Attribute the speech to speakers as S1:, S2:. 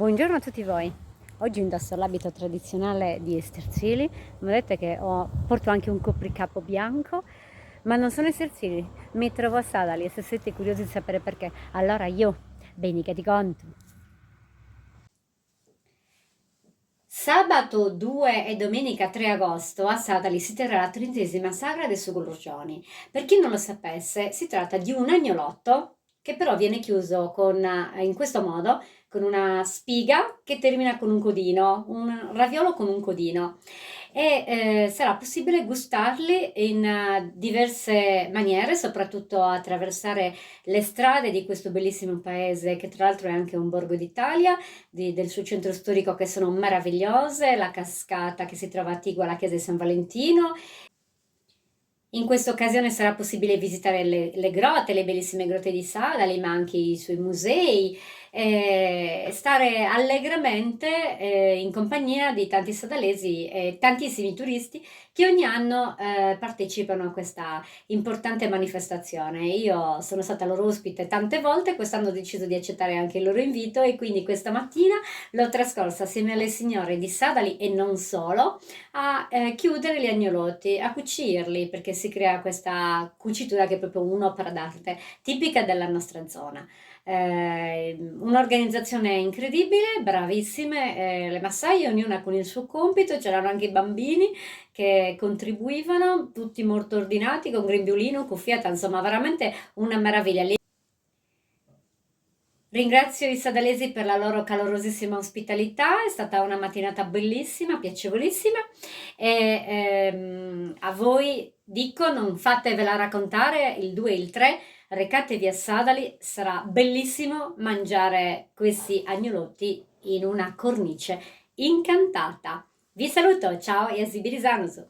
S1: Buongiorno a tutti voi. Oggi indosso l'abito tradizionale di Estercili. Vedete che porto anche un copricapo bianco, ma non sono Estercili, mi trovo a Sadali e se siete curiosi di sapere perché, allora io, bene che ti conto. Sabato 2 e domenica 3 agosto a Sadali si terrà la 30ª Sagra dei Sugurgioni. Per chi non lo sapesse, si tratta di un agnolotto che però viene chiuso in questo modo, con una spiga che termina con un codino, un raviolo con un codino. Sarà possibile gustarli in diverse maniere, soprattutto attraversare le strade di questo bellissimo paese, che tra l'altro è anche un borgo d'Italia del suo centro storico che sono meravigliose, la cascata che si trova attigua alla chiesa di San Valentino. In questa occasione sarà possibile visitare le grotte, le bellissime grotte di Sadali, ma anche i suoi musei, stare allegramente in compagnia di tanti sadalesi e tantissimi turisti che ogni anno partecipano a questa importante manifestazione. Io sono stata loro ospite tante volte, quest'anno ho deciso di accettare anche il loro invito e quindi questa mattina l'ho trascorsa assieme alle signore di Sadali e non solo a chiudere gli agnolotti, a cucirli, perché si crea questa cucitura che è proprio un'opera d'arte tipica della nostra zona. Un'organizzazione incredibile, bravissime, le massaie, ognuna con il suo compito, c'erano anche i bambini che contribuivano, tutti molto ordinati, con grembiulino, cuffietta, insomma veramente una meraviglia. Ringrazio i sadalesi per la loro calorosissima ospitalità, è stata una mattinata bellissima, piacevolissima e a voi dico non fatevela raccontare il 2 e il 3, recatevi a Sadali, sarà bellissimo mangiare questi agnolotti in una cornice incantata. Vi saluto, ciao e a Sibirisanusu!